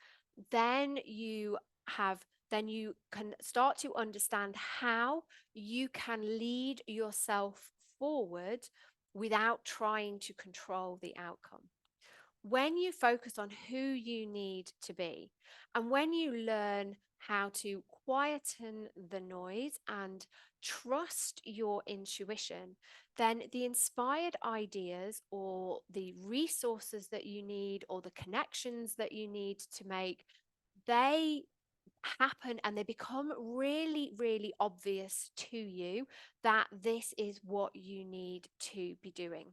then you can start to understand how you can lead yourself forward without trying to control the outcome. When you focus on who you need to be, and when you learn how to quieten the noise and trust your intuition, then the inspired ideas or the resources that you need or the connections that you need to make, they happen and they become really, really obvious to you that this is what you need to be doing.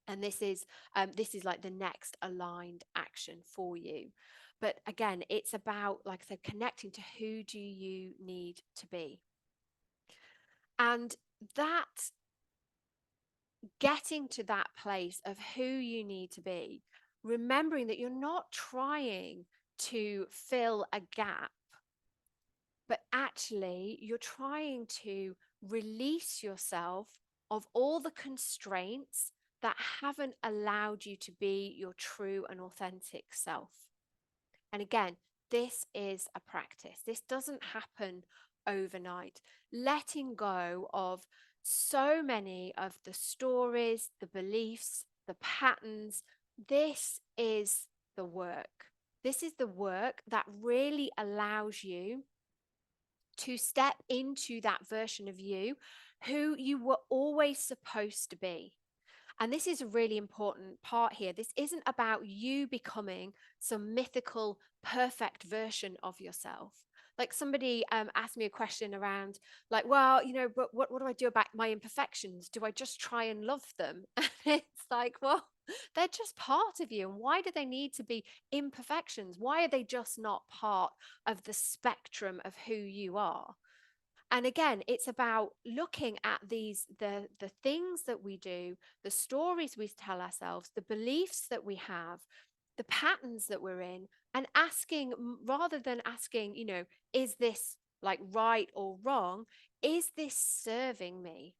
And this is like the next aligned action for you. But again, it's about, like I said, connecting to who do you need to be. And that, getting to that place of who you need to be, remembering that you're not trying to fill a gap, but actually you're trying to release yourself of all the constraints that haven't allowed you to be your true and authentic self. And again, this is a practice. This doesn't happen overnight. Letting go of so many of the stories, the beliefs, the patterns, this is the work. This is the work that really allows you to step into that version of you who you were always supposed to be. And this is a really important part here. This isn't about you becoming some mythical, perfect version of yourself. Like somebody asked me a question around, like, well, but what do I do about my imperfections? Do I just try and love them? And it's like, well, they're just part of you. And why do they need to be imperfections? Why are they just not part of the spectrum of who you are? And again, it's about looking at the things that we do, the stories we tell ourselves, the beliefs that we have, the patterns that we're in, and asking, rather than asking, is this like right or wrong, is this serving me?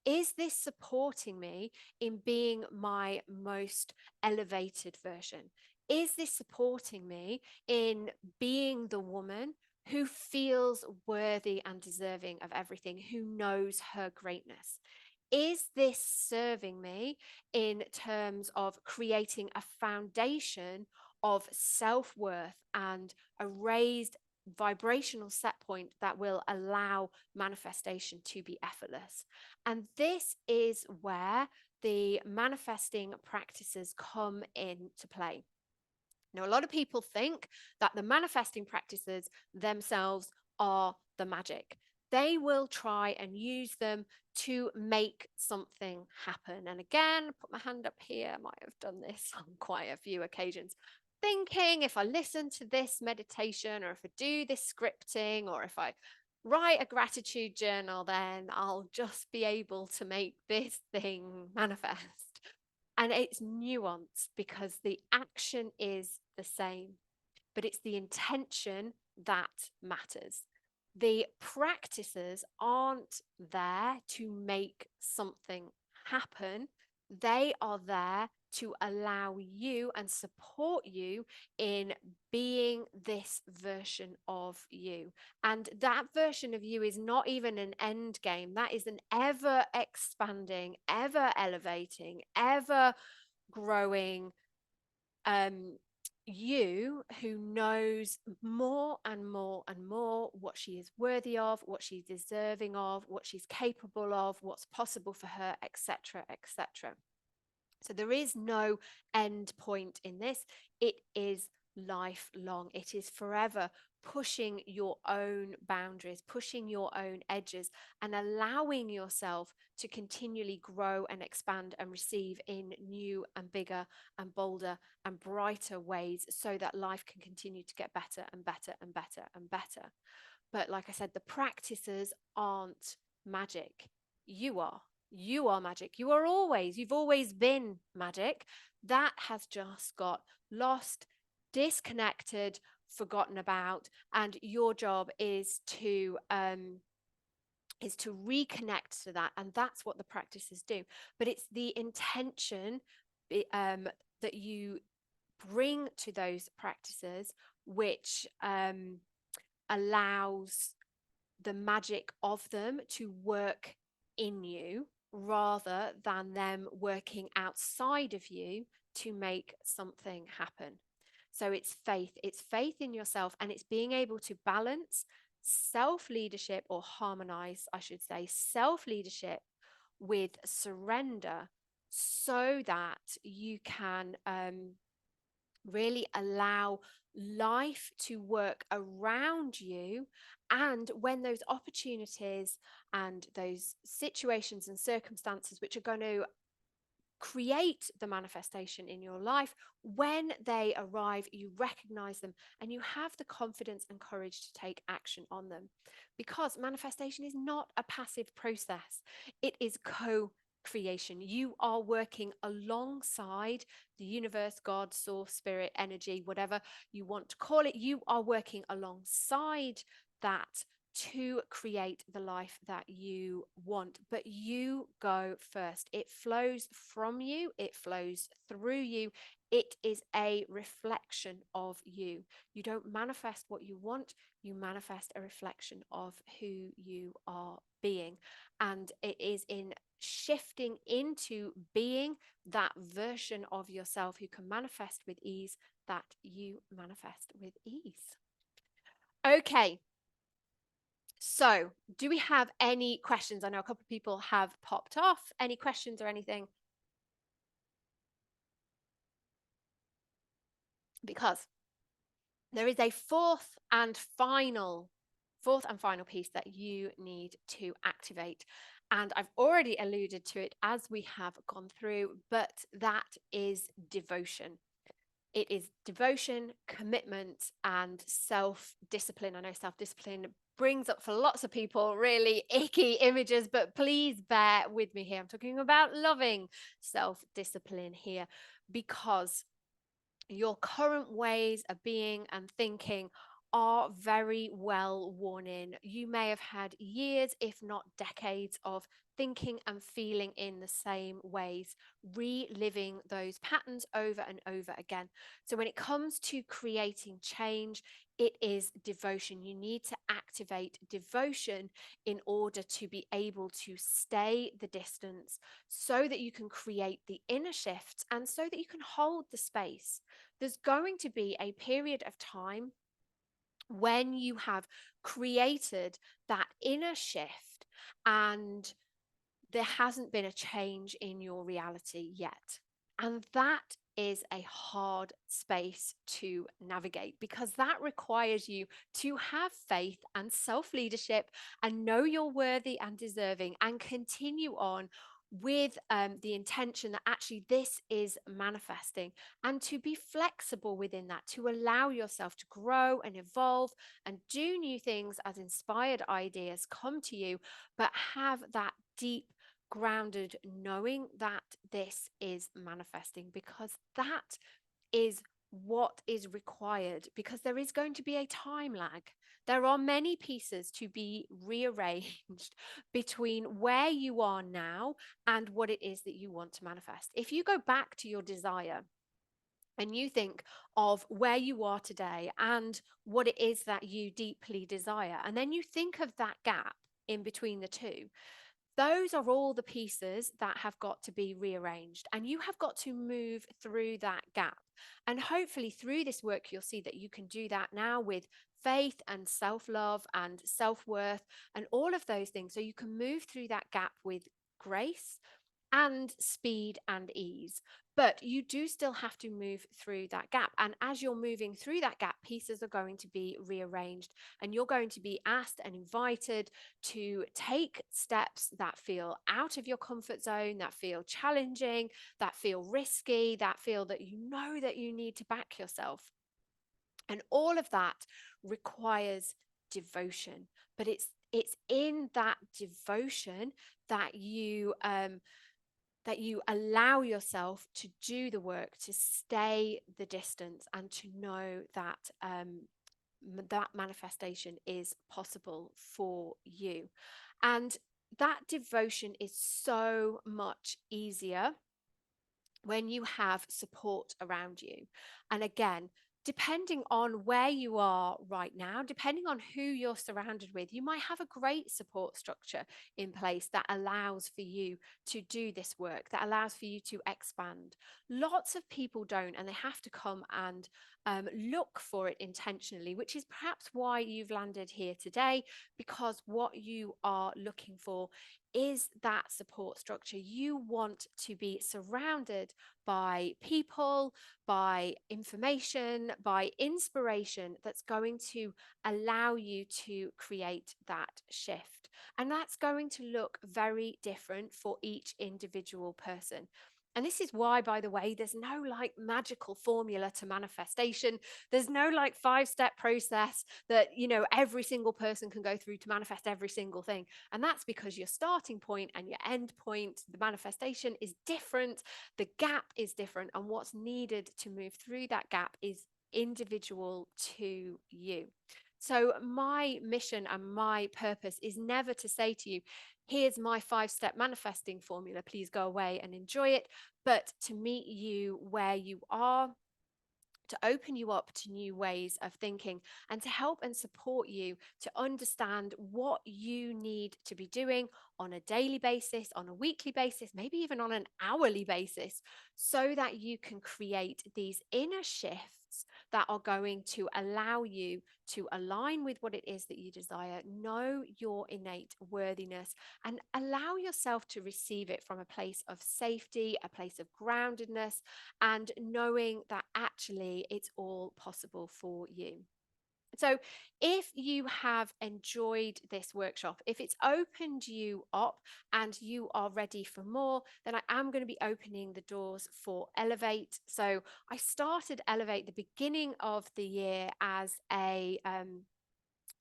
Is this supporting me in being my most elevated version? Is this supporting me in being the woman who feels worthy and deserving of everything, who knows her greatness? Is this serving me in terms of creating a foundation of self worth and a raised vibrational set point that will allow manifestation to be effortless? And this is where the manifesting practices come into play. Now, a lot of people think that the manifesting practices themselves are the magic. They will try and use them to make something happen. And again, put my hand up here. I might have done this on quite a few occasions. Thinking if I listen to this meditation, or if I do this scripting, or if I write a gratitude journal, then I'll just be able to make this thing manifest. And it's nuanced because the action is the same, but it's the intention that matters. The practices aren't there to make something happen, they are there to allow you and support you in being this version of you. And that version of you is not even an end game, that is an ever expanding, ever elevating, ever growing you who knows more and more and more what she is worthy of, what she's deserving of, what she's capable of, what's possible for her, etc., etc. So there is no end point in this. It is lifelong. It is forever pushing your own boundaries, pushing your own edges, and allowing yourself to continually grow and expand and receive in new and bigger and bolder and brighter ways, so that life can continue to get better and better and better and better. But like I said, the practices aren't magic. You are. You are magic. You've always been magic. That has just got lost, disconnected, forgotten about. And your job is to reconnect to that. And that's what the practices do. But it's the intention that you bring to those practices which allows the magic of them to work in you, rather than them working outside of you to make something happen. So it's faith in yourself, and it's being able to balance self leadership, or harmonize, I should say, self leadership with surrender, so that you can really allow life to work around you. And when those opportunities and those situations and circumstances which are going to create the manifestation in your life, when they arrive, you recognize them and you have the confidence and courage to take action on them. Because manifestation is not a passive process, it is creation. You are working alongside the universe, God, source, spirit, energy, whatever you want to call it. You are working alongside that to create the life that you want. But you go first. It flows from you, it flows through you. It is a reflection of you. You don't manifest what you want, you manifest a reflection of who you are being. And it is in shifting into being that version of yourself who can manifest with ease that you manifest with ease. Okay. So, do we have any questions? I know a couple of people have popped off. Any questions or anything? Because there is a fourth and final piece that you need to activate. And I've already alluded to it as we have gone through, but that is devotion. It is devotion, commitment, and self-discipline. I know self-discipline brings up for lots of people really icky images, but please bear with me here. I'm talking about loving self-discipline here, because your current ways of being and thinking are very well worn in. You may have had years, if not decades, of thinking and feeling in the same ways, reliving those patterns over and over again. So when it comes to creating change, it is devotion. You need to activate devotion in order to be able to stay the distance, so that you can create the inner shifts and so that you can hold the space. There's going to be a period of time when you have created that inner shift and there hasn't been a change in your reality yet. And that is a hard space to navigate, because that requires you to have faith and self-leadership and know you're worthy and deserving, and continue on with the intention that actually this is manifesting, and to be flexible within that, to allow yourself to grow and evolve and do new things as inspired ideas come to you, but have that deep grounded knowing that this is manifesting, because that is what is required, because there is going to be a time lag. There are many pieces to be rearranged between where you are now and what it is that you want to manifest. If you go back to your desire and you think of where you are today and what it is that you deeply desire, and then you think of that gap in between the two, those are all the pieces that have got to be rearranged, and you have got to move through that gap. And hopefully through this work, you'll see that you can do that now with faith and self-love and self-worth and all of those things. So you can move through that gap with grace and speed and ease, but you do still have to move through that gap. And as you're moving through that gap, pieces are going to be rearranged, and you're going to be asked and invited to take steps that feel out of your comfort zone, that feel challenging, that feel risky, that feel that you know that you need to back yourself. And all of that requires devotion, but it's in that devotion that you allow yourself to do the work, to stay the distance, and to know that that manifestation is possible for you. And that devotion is so much easier when you have support around you. And again, depending on where you are right now, depending on who you're surrounded with, you might have a great support structure in place that allows for you to do this work, that allows for you to expand. Lots of people don't, and they have to come and look for it intentionally, which is perhaps why you've landed here today, because what you are looking for is that support structure. You want to be surrounded by people, by information, by inspiration that's going to allow you to create that shift. And that's going to look very different for each individual person. And this is why, by the way, there's no like magical formula to manifestation. There's no like 5-step process that, you know, every single person can go through to manifest every single thing. And that's because your starting point and your end point, the manifestation, is different. The gap is different. And what's needed to move through that gap is individual to you. So my mission and my purpose is never to say to you, here's my 5-step manifesting formula, please go away and enjoy it, but to meet you where you are, to open you up to new ways of thinking and to help and support you to understand what you need to be doing on a daily basis, on a weekly basis, maybe even on an hourly basis, so that you can create these inner shifts that are going to allow you to align with what it is that you desire, know your innate worthiness, and allow yourself to receive it from a place of safety, a place of groundedness, and knowing that actually it's all possible for you. So, if you have enjoyed this workshop, if it's opened you up and you are ready for more, then I am going to be opening the doors for Elevate. So, I started Elevate the beginning of the year as a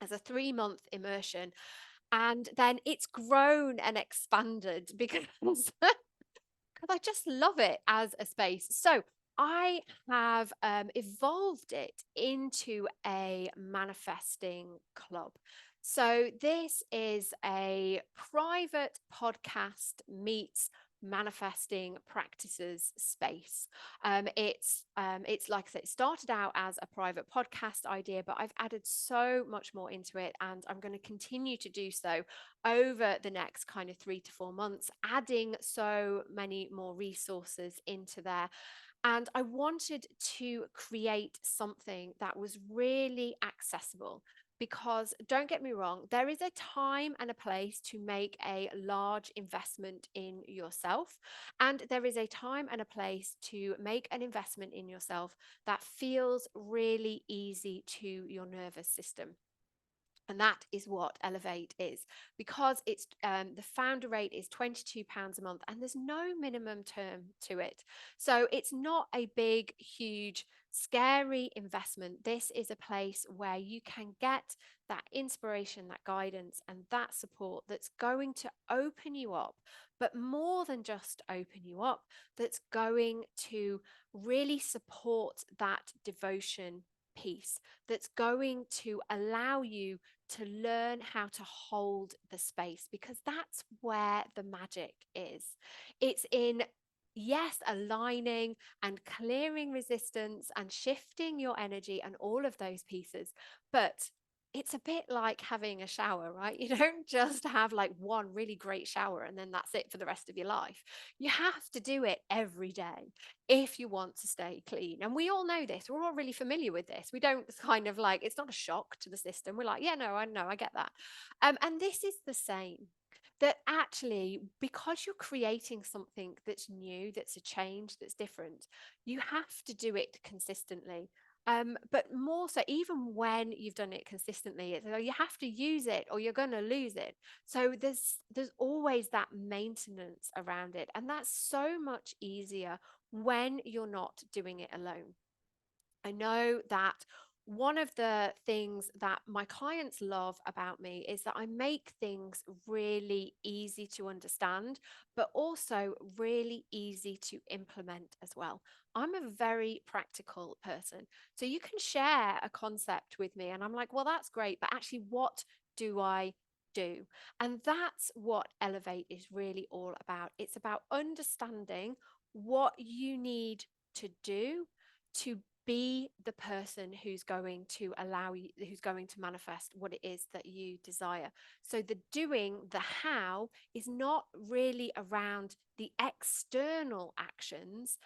3-month immersion, and then it's grown and expanded because I just love it as a space. So I have evolved it into a manifesting club. So this is a private podcast meets manifesting practices space. It's like I said, it started out as a private podcast idea, but I've added so much more into it, and I'm going to continue to do so over the next kind of 3 to 4 months, adding so many more resources into there. And I wanted to create something that was really accessible, because don't get me wrong, there is a time and a place to make a large investment in yourself. And there is a time and a place to make an investment in yourself that feels really easy to your nervous system. And that is what Elevate is, because it's the founder rate is £22 a month, and there's no minimum term to it. So it's not a big, huge, scary investment. This is a place where you can get that inspiration, that guidance, and that support that's going to open you up, but more than just open you up, that's going to really support that devotion piece, that's going to allow you to learn how to hold the space, because that's where the magic is. It's in, yes, aligning and clearing resistance and shifting your energy and all of those pieces. But it's a bit like having a shower, right? You don't just have like one really great shower and then that's it for the rest of your life. You have to do it every day if you want to stay clean. And we all know this. We're all really familiar with this. We don't kind of like, it's not a shock to the system. We're like, yeah, no, I know, I get that. And this is the same. That actually, because you're creating something that's new, that's a change, that's different, you have to do it consistently. But more so, even when you've done it consistently, you have to use it or you're going to lose it. So there's always that maintenance around it, and that's so much easier when you're not doing it alone. I know that one of the things that my clients love about me is that I make things really easy to understand, but also really easy to implement as well. I'm a very practical person. So you can share a concept with me, and I'm like, well, that's great, but actually, what do I do? And that's what Elevate is really all about. It's about understanding what you need to do to be the person who's going to allow you, who's going to manifest what it is that you desire. So the doing, the how, is not really around the external actions,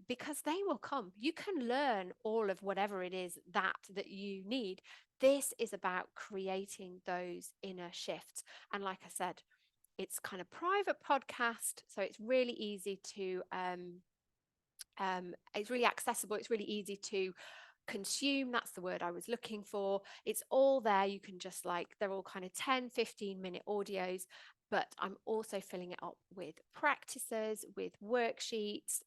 because they will come. You can learn all of whatever it is that you need. This is about creating those inner shifts. And like I said, it's kind of private podcast, so it's really easy to it's really accessible, it's really easy to consume. That's the word I was looking for. It's all there. You can just like, they're all kind of 10-15 minute audios, but I'm also filling it up with practices, with worksheets,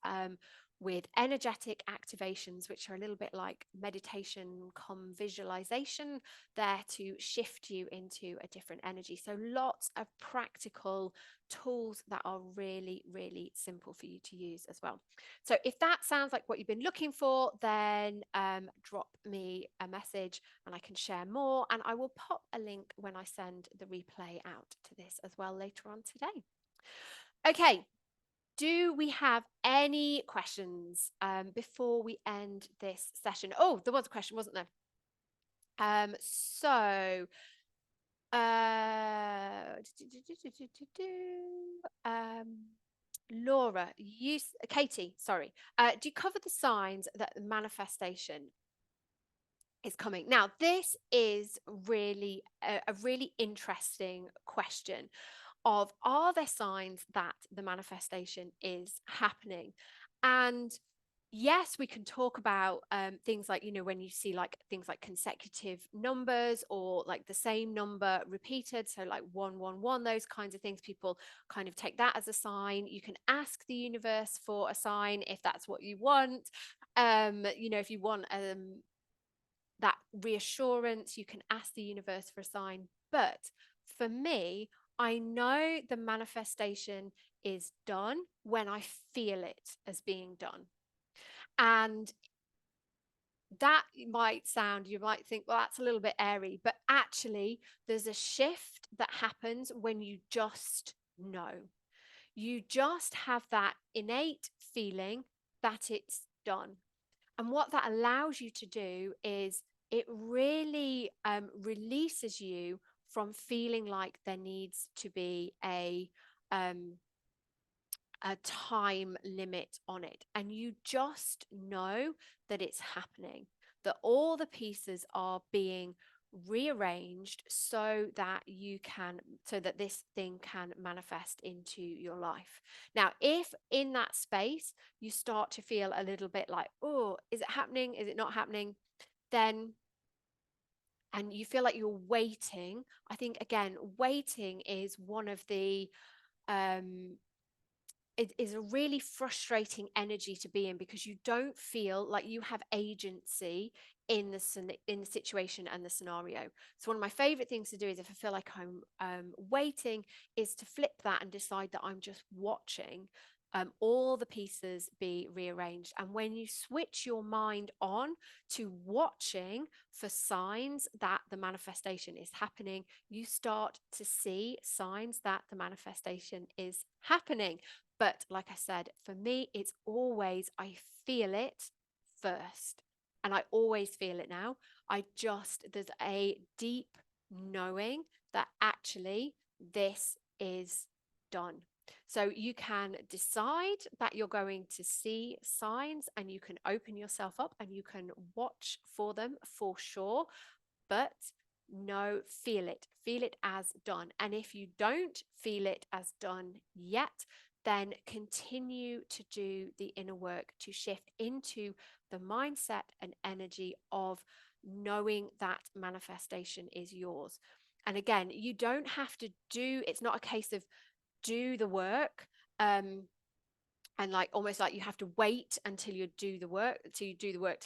with energetic activations, which are a little bit like meditation come visualization, there to shift you into a different energy. So lots of practical tools that are really, really simple for you to use as well. So if that sounds like what you've been looking for, then drop me a message and I can share more. And I will pop a link when I send the replay out to this as well later on today. Okay, Do we have any questions before we end this session? Oh, there was a question, wasn't there? So um, Laura, Katie, sorry. Do you cover the signs that the manifestation is coming? Now, this is really a really interesting question of, are there signs that the manifestation is happening? And yes, we can talk about things like, when you see like things like consecutive numbers or like the same number repeated. So like 111, those kinds of things, people kind of take that as a sign. You can ask the universe for a sign if that's what you want. If you want that reassurance, you can ask the universe for a sign. But for me, I know the manifestation is done when I feel it as being done. And that you might think, well, that's a little bit airy, but actually, there's a shift that happens when you just know. You just have that innate feeling that it's done. And what that allows you to do is it really releases you from feeling like there needs to be um, a time limit on it. And you just know that it's happening, that all the pieces are being rearranged so that this thing can manifest into your life. Now, if in that space you start to feel a little bit like, oh, is it happening, is it not happening, then and you feel like you're waiting, I think again, waiting is one of the it is a really frustrating energy to be in, because you don't feel like you have agency in the situation and the scenario. So one of my favorite things to do is, if I feel like I'm waiting, is to flip that and decide that I'm just watching all the pieces be rearranged. And when you switch your mind on to watching for signs that the manifestation is happening, you start to see signs that the manifestation is happening. But like I said, for me, it's always, I feel it first. And I always feel it now. There's a deep knowing that actually this is done. So you can decide that you're going to see signs, and you can open yourself up and you can watch for them for sure. But no, feel it as done. And if you don't feel it as done yet, then continue to do the inner work to shift into the mindset and energy of knowing that manifestation is yours. And again, you don't have to it's not a case of do the work and like almost like you have to wait until you do the work till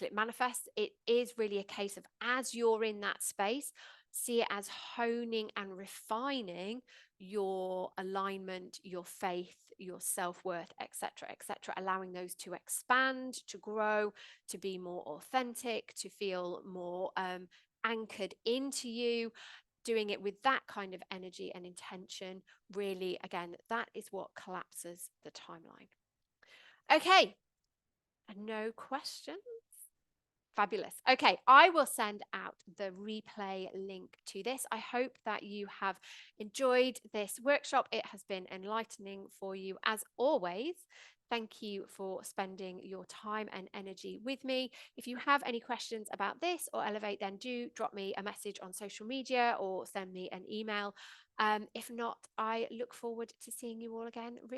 it manifests. It is really a case of, as you're in that space, see it as honing and refining your alignment, your faith, your self-worth, etc., allowing those to expand, to grow, to be more authentic, to feel more anchored into you. Doing it with that kind of energy and intention, really, again, that is what collapses the timeline. Okay, no questions. Fabulous. Okay, I will send out the replay link to this. I hope that you have enjoyed this workshop. It has been enlightening for you as always. Thank you for spending your time and energy with me. If you have any questions about this or Elevate, then do drop me a message on social media or send me an email. If not, I look forward to seeing you all again really